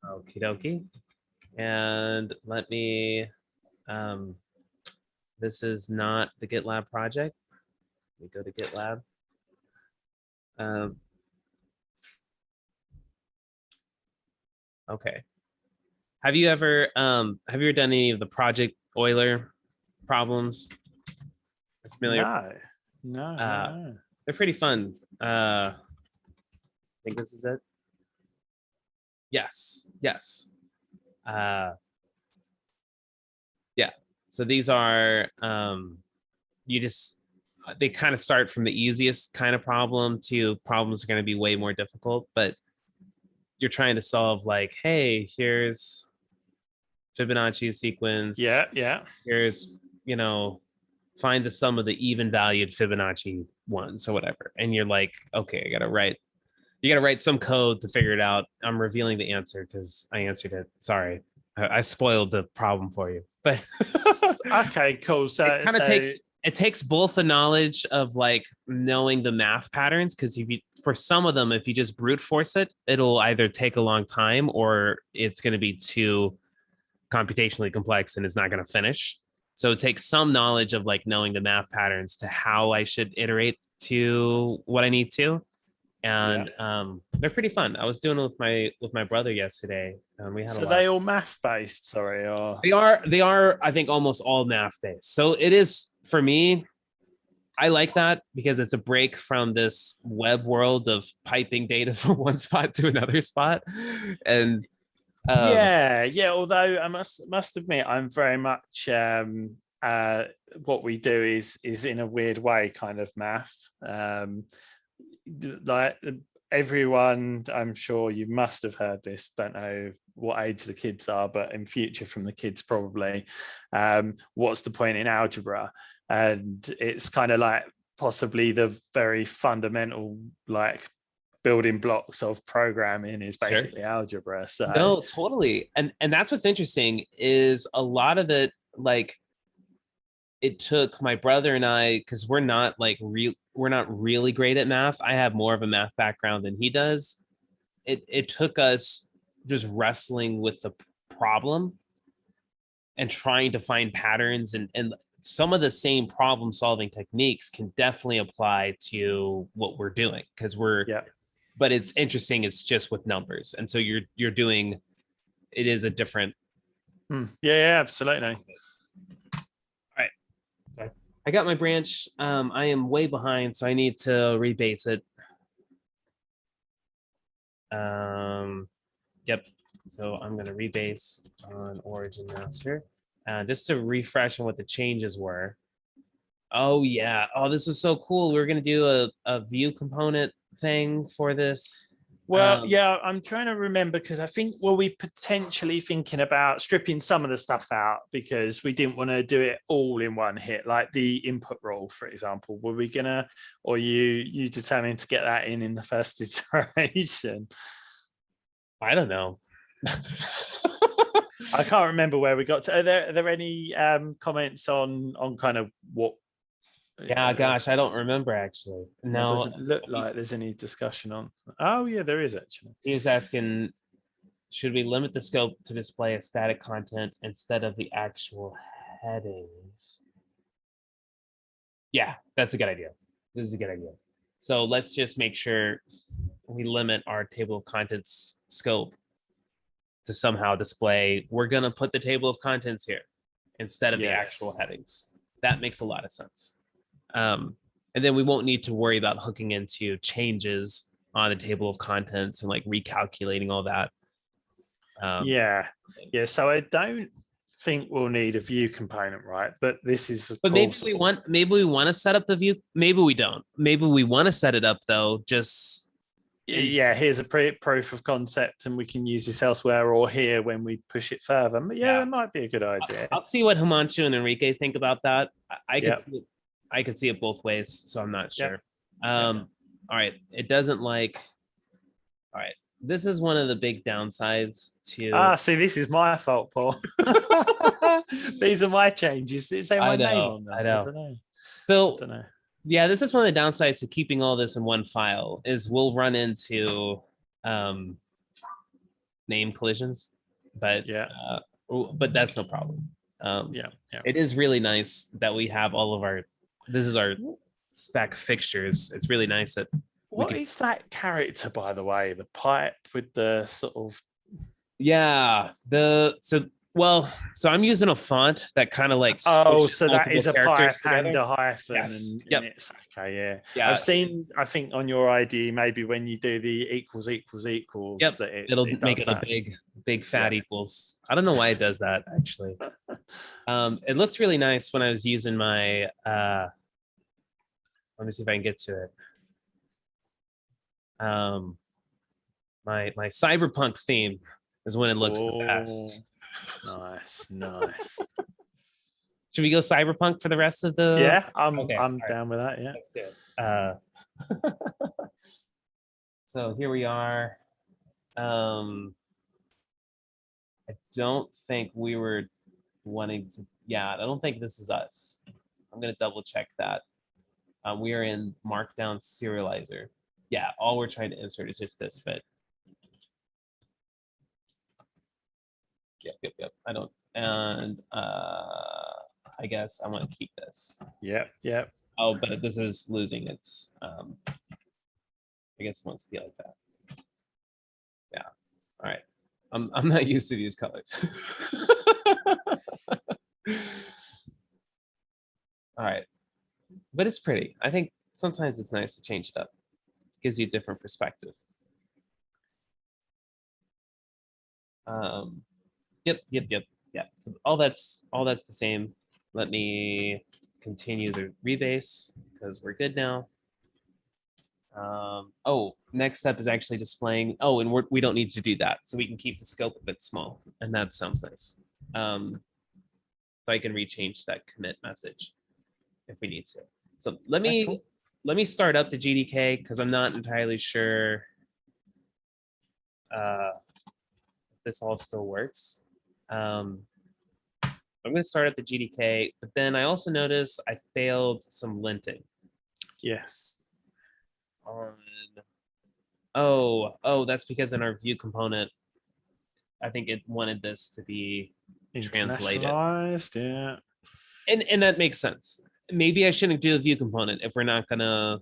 Okie dokie. And let me, this is not the GitLab project. We go to GitLab. Okay. Have you ever done any of the Project Euler problems? Familiar? No. They're pretty fun. I think this is it. Yes. Yeah. So these are they kind of start from the easiest kind of problem to problems are going to be way more difficult, but you're trying to solve like, hey, here's Fibonacci sequence. Yeah. Here's, find the sum of the even valued Fibonacci ones or whatever. And you're like, okay, you got to write some code to figure it out. I'm revealing the answer because I answered it. Sorry. I spoiled the problem for you, but okay, cool. So it kind of takes both the knowledge of like knowing the math patterns, because for some of them, if you just brute force it, it'll either take a long time or it's going to be too computationally complex and it's not going to finish. So it takes some knowledge of like knowing the math patterns to how I should iterate to what I need to. And they're pretty fun. I was doing it with my brother yesterday. We had they all math based, sorry, or they are I think almost all math based. So it is, for me, I like that because it's a break from this web world of piping data from one spot to another spot. And although I must admit, I'm very much what we do is in a weird way kind of math. Like everyone, I'm sure you must have heard this, don't know what age the kids are, but in future from the kids probably, what's the point in algebra? And it's kind of like possibly the very fundamental like building blocks of programming is basically algebra. So no, totally. And that's what's interesting is a lot of it, like, it took my brother and I, because we're not really great at math. I have more of a math background than he does. It took us just wrestling with the problem and trying to find patterns, and some of the same problem solving techniques can definitely apply to what we're doing, because but it's interesting, it's just with numbers, and so you're doing, it is a different. Yeah, absolutely. I got my branch. I am way behind, so I need to rebase it. Yep. So I'm going to rebase on origin master, just to refresh on what the changes were. Oh yeah. Oh, this is so cool. We were going to do a view component thing for this. Well, I'm trying to remember, because I think we potentially thinking about stripping some of the stuff out because we didn't want to do it all in one hit, like the input rule, for example. Were we gonna, or you determined to get that in the first iteration? I don't know. I can't remember where we got to. Are there any comments on kind of what? Yeah, gosh, I don't remember actually. No, it doesn't look like there's any discussion on. Oh yeah, there is actually. He was asking, should we limit the scope to display a static content instead of the actual headings? Yeah, that's a good idea. This is a good idea. So let's just make sure we limit our table of contents scope to somehow display, we're going to put the table of contents here instead of the actual headings. That makes a lot of sense. And then we won't need to worry about hooking into changes on the table of contents and like recalculating all that. So I don't think we'll need a view component, right? But this is, but maybe we want to set up the view. Maybe we don't. Maybe we want to set it up though. Just here's a proof of concept, and we can use this elsewhere or here when we push it further. But it might be a good idea. I'll see what Himanshu and Enrique think about that. I could see it both ways, so I'm not sure. All right, it doesn't like. All right, this is one of the big downsides to. See, this is my fault, Paul. These are my changes. Is there my name on them? I don't know. So, yeah, this is one of the downsides to keeping all this in one file. Is we'll run into. name collisions, but Yeah. But that's no problem. Yeah. It is really nice that we have all of our. This is our spec fixtures. It's really nice that What is that character, by the way? The pipe with the sort of. Yeah. So I'm using a font that kind of like Oh, squishes so that multiple is a characters pipe and together. a hyphen, Yes. and Yep. it's okay. Yeah. Yeah. I've seen. I think on your ID, maybe when you do the equals, Yep. that It'll it make does it a that. big fat equals. I don't know why it does that actually. It looks really nice when I was using my let me see if I can get to it. My cyberpunk theme is when it looks the best. Nice. Should we go cyberpunk for the rest of the? Yeah, I'm Okay, down with that. Yeah. Let's do it. So here we are. I don't think we were wanting to. Yeah, I don't think this is us. I'm gonna double check that. We are in Markdown Serializer. Yeah, all we're trying to insert is just this bit. Yep. I don't, and I guess I want to keep this. Yep. Oh, but this is losing its. I guess it wants to be like that. Yeah. All right. I'm not used to these colors. All right, but it's pretty. I think sometimes it's nice to change it up. It gives you a different perspective. Yep. So all that's the same. Let me continue the rebase because we're good now. Oh, next step is actually displaying. Oh, and we don't need to do that, so we can keep the scope a bit small, and that sounds nice. So I can rechange that commit message if we need to. So let me start up the GDK because I'm not entirely sure if this all still works. I'm going to start at the GDK, but then I also noticed I failed some linting. Yes. That's because in our view component, I think it wanted this to be translated. Yeah. And that makes sense. Maybe I shouldn't do a view component if we're not gonna.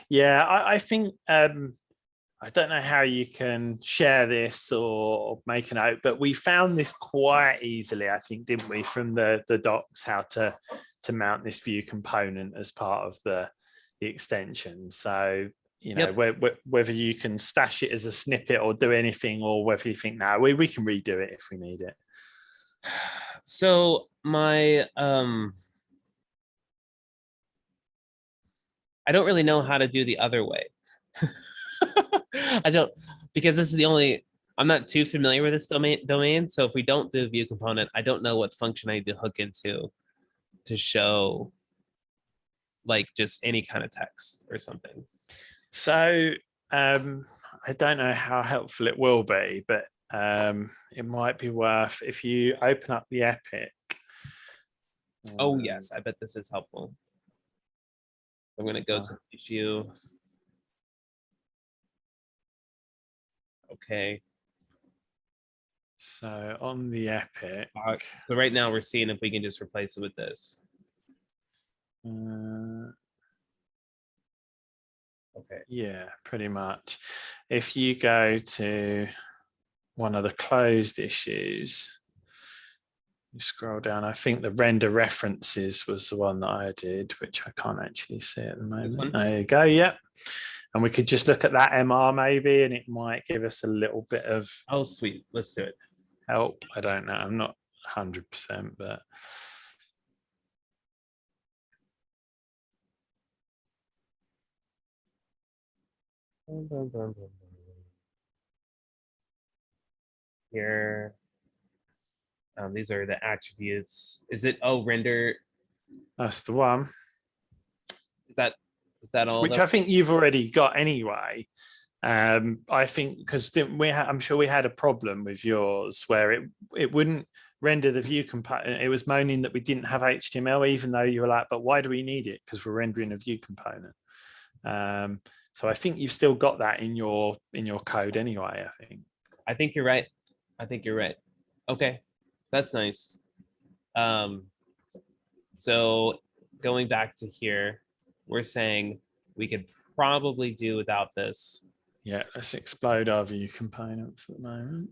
Yeah, I think I don't know how you can share this or make a note, but we found this quite easily, I think, didn't we, from the docs, how to mount this view component as part of the extension. So, you know, whether you can stash it as a snippet or do anything, or whether you think, no, we can redo it if we need it. So my I don't really know how to do the other way. I don't, because this is the only, I'm not too familiar with this domain. So if we don't do a view component, I don't know what function I need to hook into to show like just any kind of text or something. So I don't know how helpful it will be, but it might be worth if you open up the Epic. Oh yes, I bet this is helpful. I'm going to go to the issue. Okay. So on the Epic. So right now we're seeing if we can just replace it with this. Okay. Yeah, pretty much. If you go to one of the closed issues, you scroll down. I think the render references was the one that I did, which I can't actually see at the moment. There you go. Yeah. And we could just look at that MR maybe, and it might give us a little bit of. Oh, sweet. Let's do it. Help. I don't know. I'm not 100%, but. Here. These are the attributes. Is it, render? That's the one. Is that all? Which I think you've already got anyway. I think because I'm sure we had a problem with yours where it wouldn't render the view component. It was moaning that we didn't have HTML, even though you were like, but why do we need it? Because we're rendering a view component. So I think you've still got that in your code anyway, I think. I think you're right. I think you're right. Okay, that's nice. So going back to here, we're saying we could probably do without this. Yeah, let's explode our view component for the moment.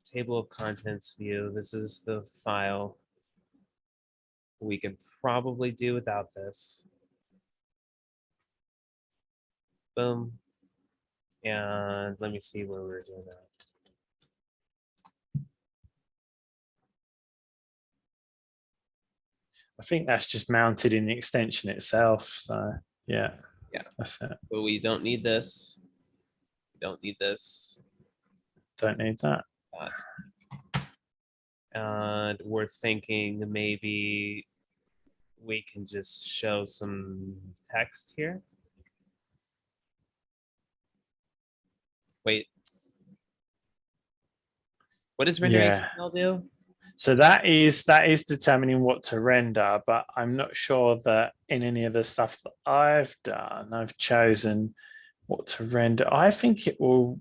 Table of contents view. This is the file. We could probably do without this. Boom. And let me see where we're doing that. I think that's just mounted in the extension itself. So yeah, that's it. But we don't need this. We don't need this. Don't need that. And we're thinking maybe we can just show some text here. Wait. What does render HTML do? So that is determining what to render, but I'm not sure that in any of the stuff that I've done, I've chosen what to render. I think it will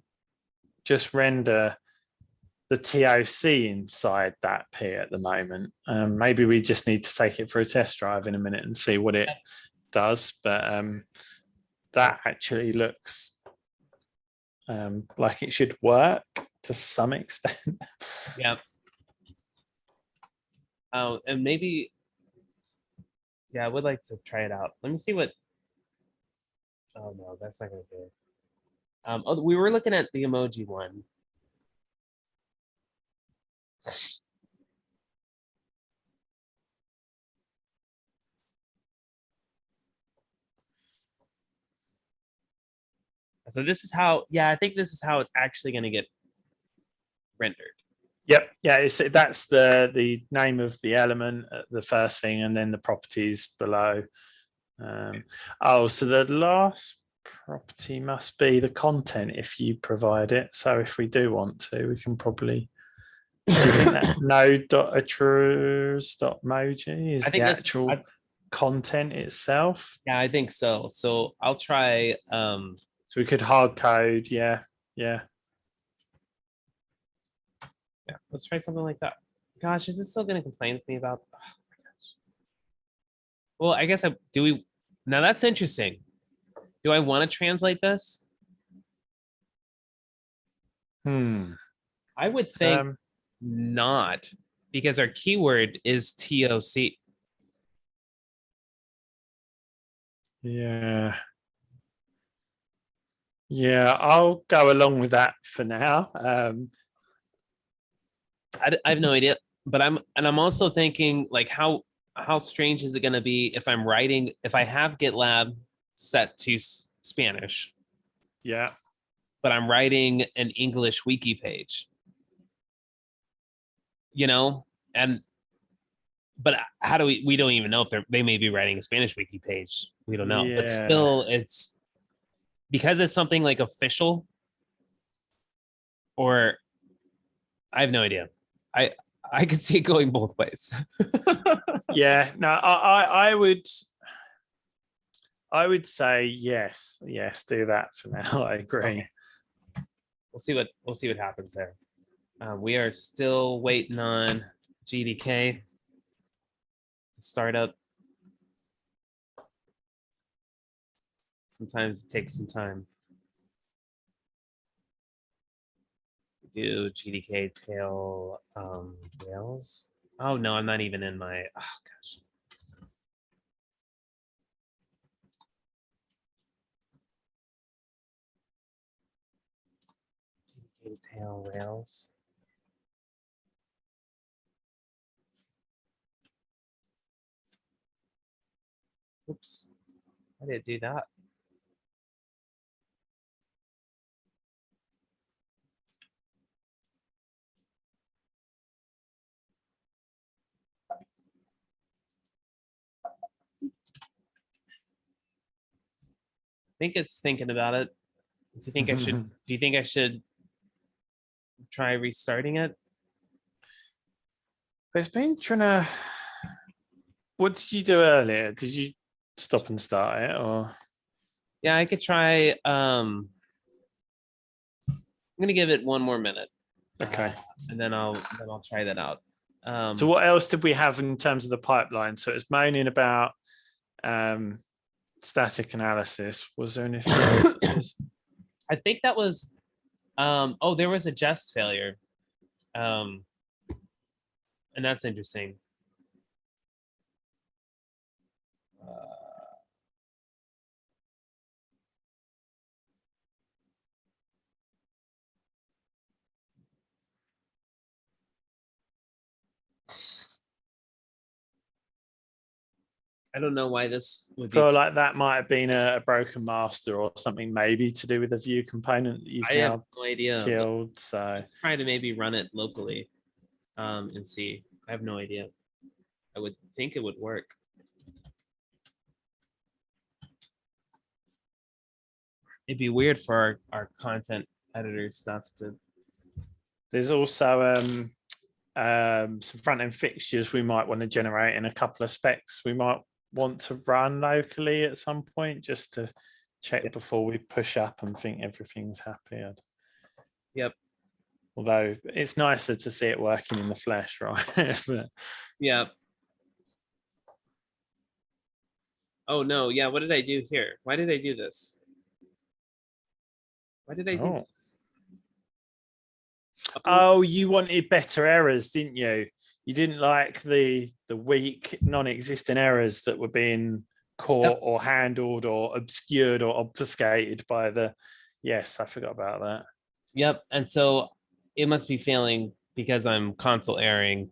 just render the TOC inside that P at the moment. Maybe we just need to take it for a test drive in a minute and see what it does. But that actually looks like it should work to some extent. Yeah. Oh, and maybe, yeah, I would like to try it out. Let me see what. Oh no, that's not gonna do it. Oh, we were looking at the emoji one. So this is how, yeah, I think this is how it's actually going to get rendered. Yep. Yeah. That's the name of the element, the first thing, and then the properties below. So the last property must be the content if you provide it. So if we do want to, we can probably. Do you think that node.attrus.emoji is the actual content itself? Yeah, I think so. So I'll try. So we could hard code. Yeah. Yeah, let's try something like that. Gosh, is it still going to complain with me about? Oh my gosh. Well, I guess do we. Now that's interesting. Do I want to translate this? I would think not, because our keyword is TOC. Yeah, I'll go along with that for now. I have no idea, but I'm also thinking, like, how strange is it going to be if I'm writing, if I have GitLab set to Spanish, yeah, but I'm writing an English wiki page, but how do we don't even know if they may be writing a Spanish wiki page. We don't know, but still, it's because it's something like official, or I have no idea. I could see it going both ways. Yeah, no, I would say yes, do that for now. I agree. Okay. We'll see what happens there. We are still waiting on GDK to start up. Sometimes it takes some time. Do GDK tail Rails. Oh no, I'm not even in my, oh gosh. GDK tail Rails. Oops, I didn't do that. I think it's thinking about it. Do you think I should? Do you think I should try restarting it? It's been trying to. What did you do earlier? Did you stop and start it, or? Yeah, I could try. I'm gonna give it one more minute. Okay. And then I'll try that out. So what else did we have in terms of the pipeline? So it's moaning about static analysis. Was there anything else? I think that was oh, there was a jest failure. And that's interesting. I don't know why this would be. Feel like that might have been a broken master or something, maybe to do with the view component that you've I have now no idea. killed. So Let's try to maybe run it locally and see. I have no idea. I would think it would work. It'd be weird for our content editor stuff to. there's also some front end fixtures we might want to generate and a couple of specs we might want to run locally at some point just to check before we push up and think everything's happy. Yep. Although it's nicer to see it working in the flesh, right? But, yeah. Oh no, yeah, what did I do here? Why did I do this? Why did I do this? Oh, you wanted better errors, didn't you? You didn't like the weak, non-existent errors that were being caught or handled or obscured or obfuscated by the. Yes, I forgot about that. Yep. And so it must be failing because I'm console erroring.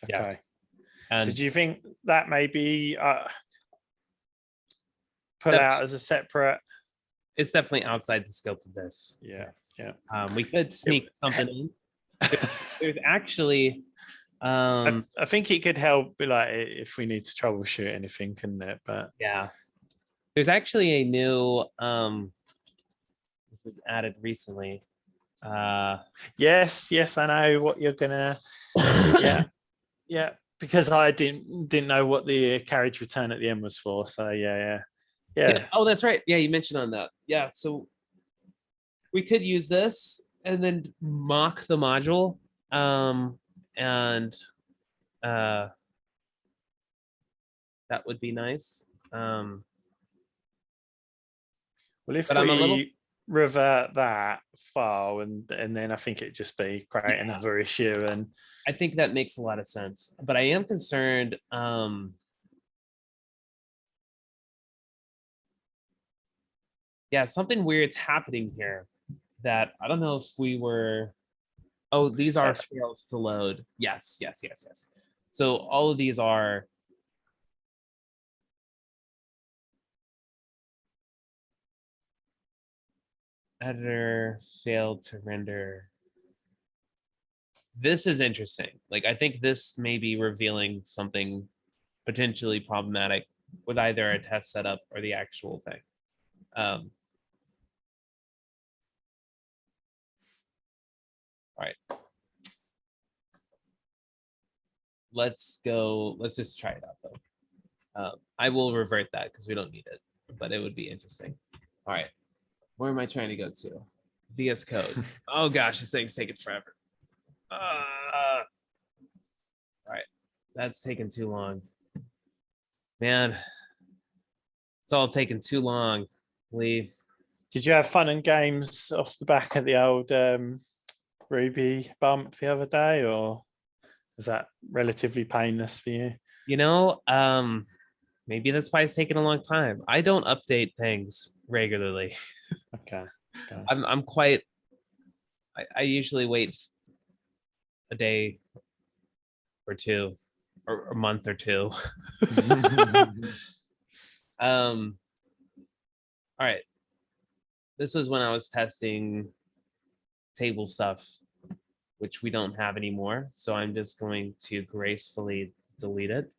Okay. Yes. And so do you think that may be put out as a separate? It's definitely outside the scope of this. Yeah. Yeah. We could sneak something in. There's actually I think it could help like if we need to troubleshoot anything, couldn't it? But yeah. There's actually a new this was added recently. yes, I know what you're gonna yeah, because I didn't know what the carriage return at the end was for. So yeah. Oh, that's right. Yeah, you mentioned on that. Yeah, so we could use this and then mock the module and that would be nice. Well, if we revert that file and then I think it'd just be create another issue, and I think that makes a lot of sense. But I am concerned. Yeah, something weird's happening here that I don't know if we were. Oh, these are fails to load. Yes. So all of these are. Editor failed to render. This is interesting. Like, I think this may be revealing something potentially problematic with either a test setup or the actual thing. All right. Let's go. Let's just try it out though. I will revert that because we don't need it, but it would be interesting. All right. Where am I trying to go to? VS Code. Oh gosh, this thing's taking forever. All right. That's taking too long. Man, it's all taking too long. Lee. Did you have fun and games off the back of the old Ruby bump the other day, or is that relatively painless for you? You know, maybe that's why it's taking a long time. I don't update things regularly. Okay. I'm quite. I usually wait a day or two, or a month or two. All right. This is when I was testing table stuff, which we don't have anymore. So I'm just going to gracefully delete it.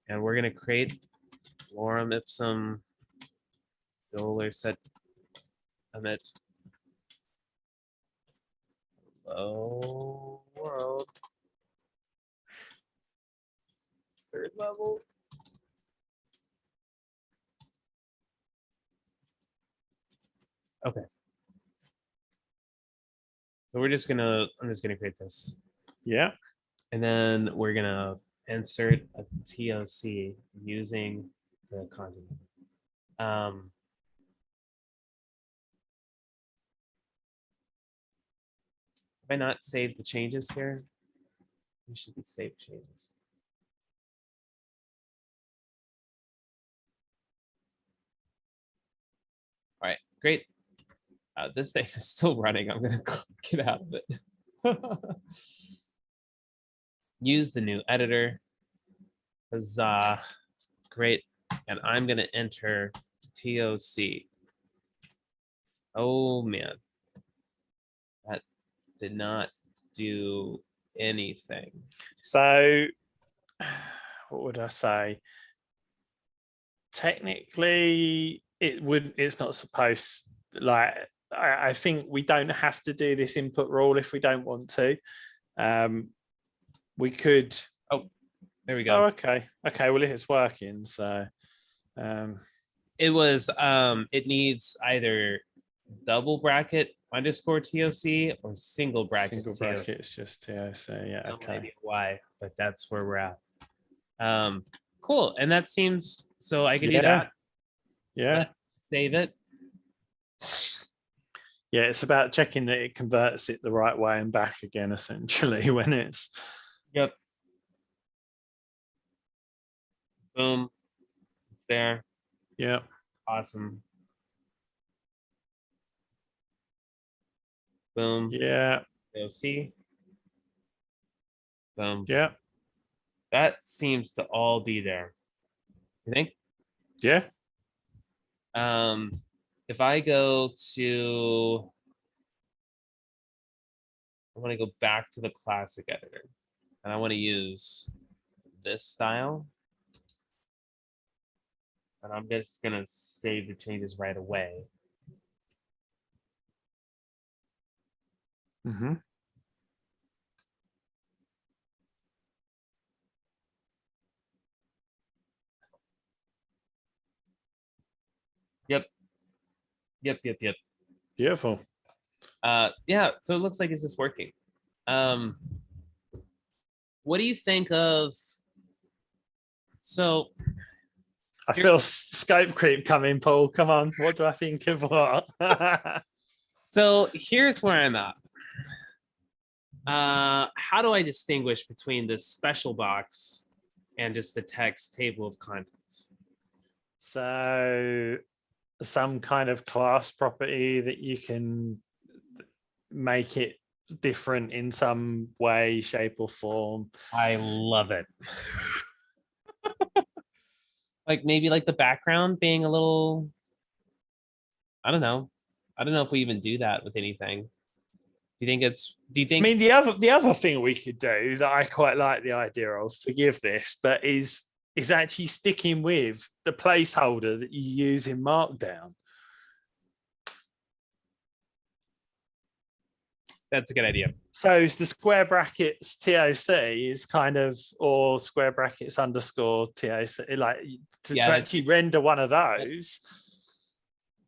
And we're going to create lorem ipsum dollar set emit hello world third level. Okay. So I'm just gonna create this. Yeah. And then we're gonna insert a TOC using the content. Have I not saved the changes here? We should be saved changes. All right, great. This thing is still running. I'm gonna get out of it. Use the new editor. Huzzah. Great. And I'm gonna enter TOC. Oh man. That did not do anything. So what would I say? Technically, it's not supposed, like, I think we don't have to do this input rule if we don't want to. We could. Oh, there we Oh, go. okay. Well, if it's working, so it needs either double bracket underscore TOC or single bracket. Single bracket, it's just TOC. Yeah, no okay. idea why, but that's where we're at. Cool. And that seems so I can do that. Yeah. Let's save it. Yeah, it's about checking that it converts it the right way and back again, essentially, when it's. Yep. Boom. It's there. Yeah. Awesome. Boom. Yeah. TOC. Boom. Yeah. That seems to all be there. You think? Yeah. If I go to, I want to go back to the classic editor and I want to use this style. And I'm just going to save the changes right away. Mm-hmm. Yep. Beautiful. Yeah, so it looks like it's just working. What do you think of, so I feel scope creep coming, Paul. Come on, what do I think of what? So here's where I'm at. How do I distinguish between this special box and just the text table of contents? So some kind of class property that you can make it different in some way, shape, or form. I love it. Like maybe like the background being a little, I don't know if we even do that with anything. Do you think? I mean, the other thing we could do that I quite like the idea of, forgive this, but is actually sticking with the placeholder that you use in Markdown. That's a good idea. So the square brackets TOC is kind of, or square brackets underscore TOC, like to actually render one of those.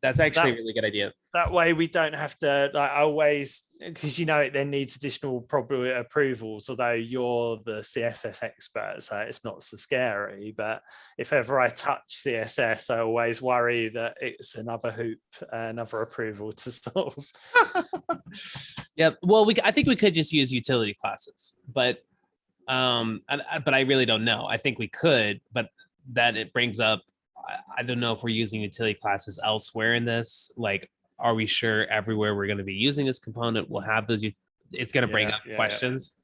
That's actually a really good idea. That way we don't have to, like, always, because it then needs additional probably approvals, although you're the CSS expert, so it's not so scary. But if ever I touch CSS, I always worry that it's another hoop, another approval to solve. Yep. Well, I think we could just use utility classes, but I really don't know. I think we could, but that it brings up, I don't know if we're using utility classes elsewhere in this. Like, are we sure everywhere we're going to be using this component will have those? It's going to bring up questions.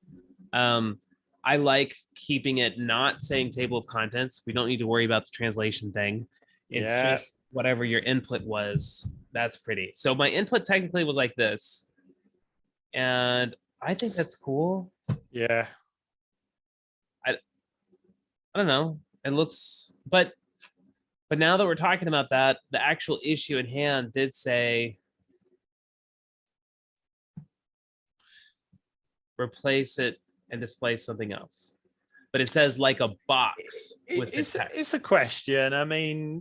I like keeping it not saying table of contents. We don't need to worry about the translation thing. It's just whatever your input was. That's pretty. So my input technically was like this. And I think that's cool. Yeah. I don't know. It looks, but now that we're talking about that, the actual issue in hand did say replace it and display something else. But it says like a box with the text. It's a question. I mean,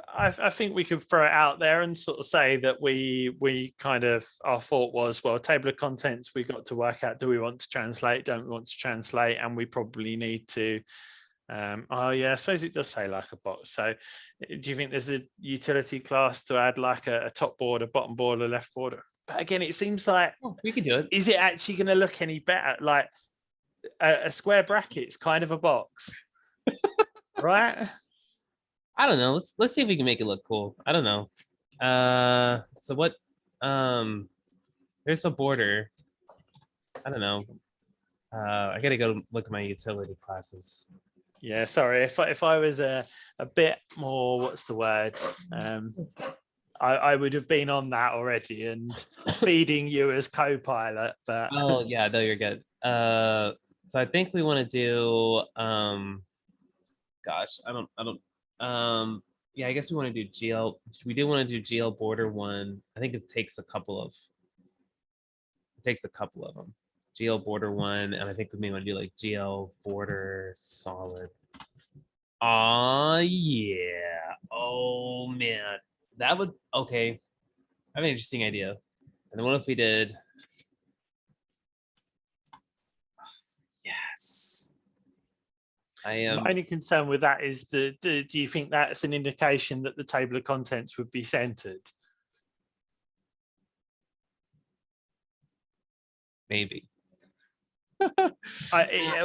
I think we could throw it out there and sort of say that we kind of, our thought was, well, table of contents, we got to work out, do we want to translate, don't we want to translate, and we probably need to oh yeah, I suppose it does say like a box. So do you think there's a utility class to add like a top border, bottom border, left border? But again, it seems like, we can do it. is it actually going to look any better? Like a square bracket's kind of a box, right? I don't know. Let's see if we can make it look cool. I don't know. So what? There's a border. I don't know. I gotta go look at my utility classes. Yeah, sorry. If I was a bit more, what's the word? I would have been on that already and feeding you as co-pilot. But oh yeah, no, you're good. So I think we want to do. Gosh, I don't. Yeah, I guess we want to do GL. We do want to do GL border one. I think it takes a couple of. It takes a couple of them. GL border one, and I think we may want to do like GL border solid. Yeah. Oh man, that would okay. I have an interesting idea. And then what if we did? Yes. I am. My only concern with that is, do you think that's an indication that the table of contents would be centered? Maybe.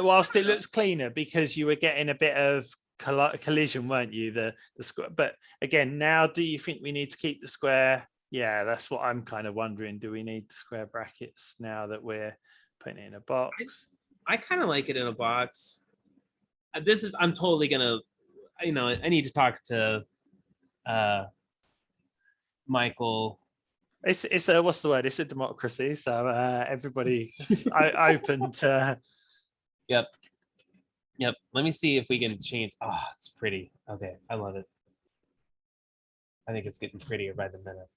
Whilst it looks cleaner because you were getting a bit of collision, weren't you? The square, but again, now do you think we need to keep the square? Yeah, that's what I'm kind of wondering. Do we need the square brackets now that we're putting it in a box? I kind of like it in a box. I'm totally gonna, I need to talk to Michael. It's a, what's the word? It's a democracy, so everybody's open to. Yep. Let me see if we can change. Oh, it's pretty. Okay, I love it. I think it's getting prettier by the minute.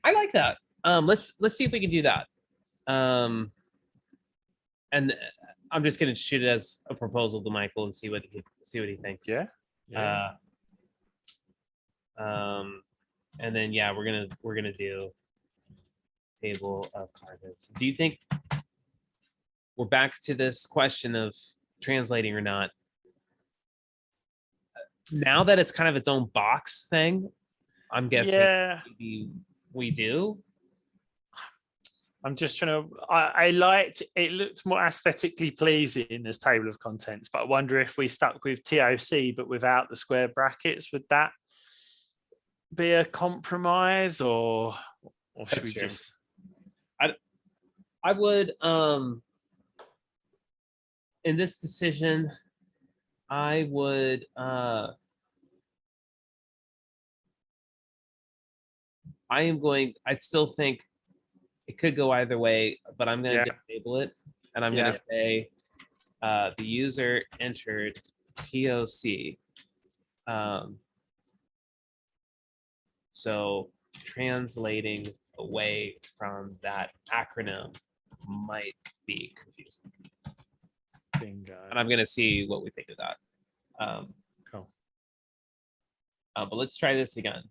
I like that. Let's see if we can do that. And I'm just gonna shoot it as a proposal to Michael and see what he thinks. Yeah. And then yeah, we're gonna do table of contents. Do you think we're back to this question of translating or not? Now that it's kind of its own box thing, I'm guessing maybe we do. I'm just trying to, I liked, it looked more aesthetically pleasing as table of contents, but I wonder if we stuck with TOC but without the square brackets, would that be a compromise, or should we just? I would, in this decision, I would, I still think it could go either way, but I'm going to disable it. And I'm going to say the user entered TOC. So translating away from that acronym might be confusing. Bingo. And I'm going to see what we think of that. Cool. But let's try this again.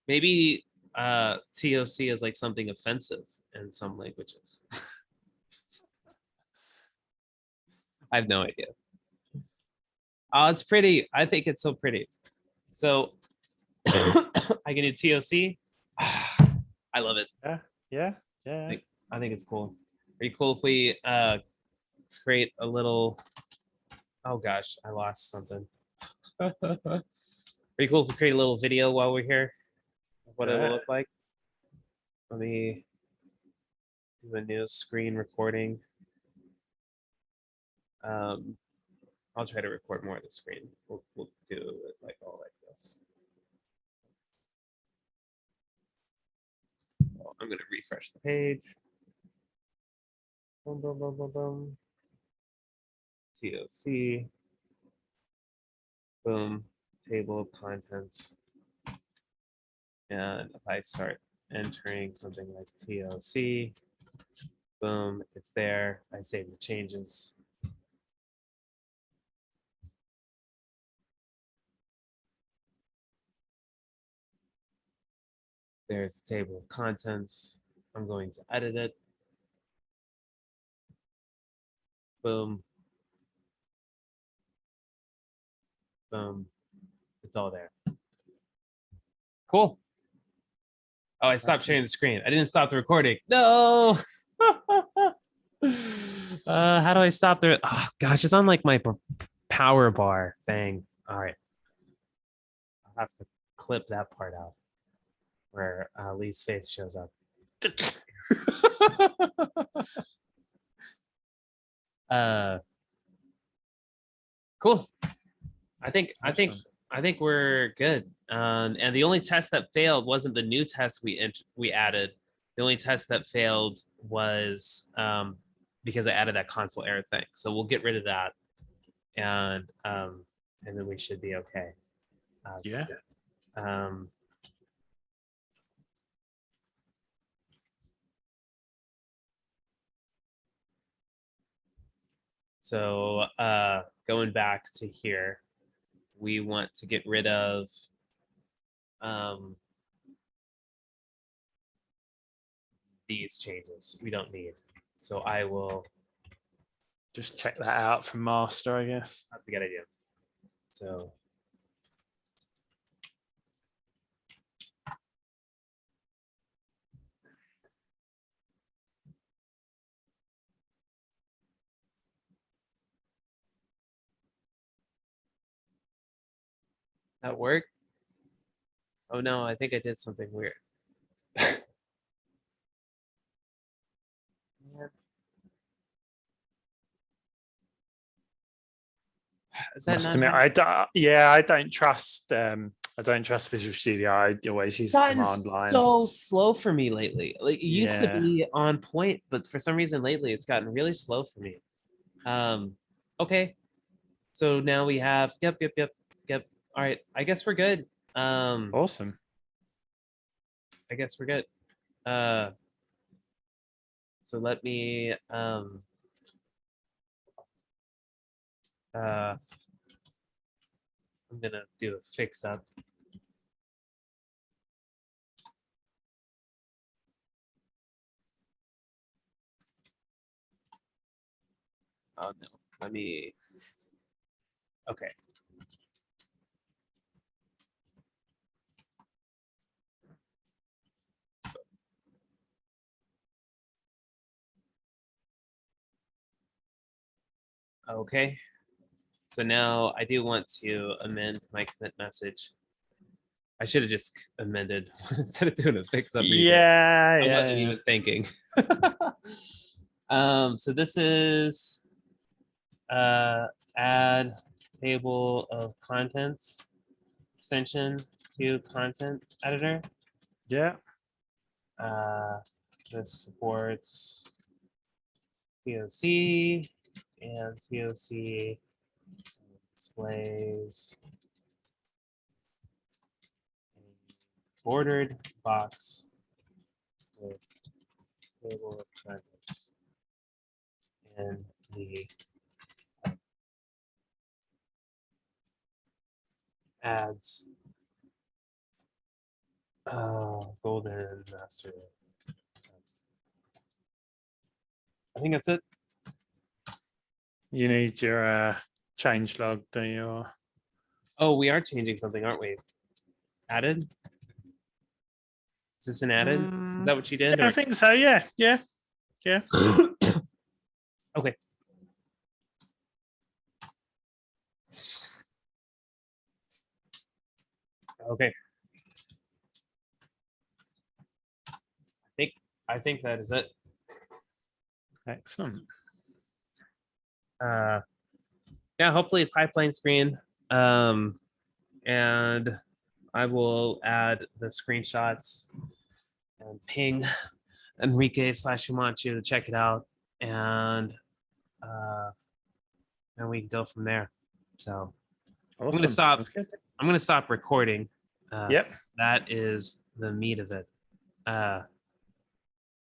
Maybe TOC is like something offensive in some languages. I have no idea. Oh, it's pretty. I think it's so pretty. So I can do TOC. I love it. Yeah. I think it's cool. Are you cool if we create a little? Oh gosh, I lost something. Are you cool if we create a little video while we're here? What it will look like? Let me do a new screen recording. I'll try to record more of the screen. We'll do it like all like this. I'm going to refresh the page. Boom, boom, boom, boom, boom. TOC. Boom. Table of contents. And if I start entering something like TOC. Boom, it's there. I save the changes. There's the table of contents. I'm going to edit it. Boom. Boom. It's all there. Cool. Oh, I stopped sharing the screen. I didn't stop the recording. No. How do I stop there? Oh gosh, it's on like my power bar thing. All right. I'll have to clip that part out where Lee's face shows up. Cool. I think we're good. And the only test that failed wasn't the new test we added. The only test that failed was because I added that console error thing. So we'll get rid of that, and then we should be okay. Yeah. So going back to here, we want to get rid of these changes we don't need. So I will just check that out from master, I guess. That's a good idea. So that worked? Oh no, I think I did something weird. Yeah. Is that Must not admit, I don't trust Visual Studio. I always use the command line. So slow for me lately. Like it used to Yeah. be on point, but for some reason lately it's gotten really slow for me. Okay. So now we have yep. All right. I guess we're good. Awesome. I guess we're good. So let me I'm gonna do a fix up. Oh no, let me, okay. Okay, so now I do want to amend my commit message. I should have just amended instead of doing a fix up. Yeah, I wasn't even thinking. So this is add table of contents extension to content editor. Yeah. This supports TOC and TOC displays a bordered box with table of contents and the adds golden master. I think that's it. You need your change log, do you? Oh, we are changing something, aren't we? Added? Is this an added? Is that what you did? Yeah, I think so. Yeah. Okay. Okay. I think that is it. Excellent. Yeah, hopefully pipeline screen. And I will add the screenshots and ping Enrique/Himanshu to check it out, and we can go from there. So awesome. I'm gonna stop recording. Yep. That is the meat of it. uh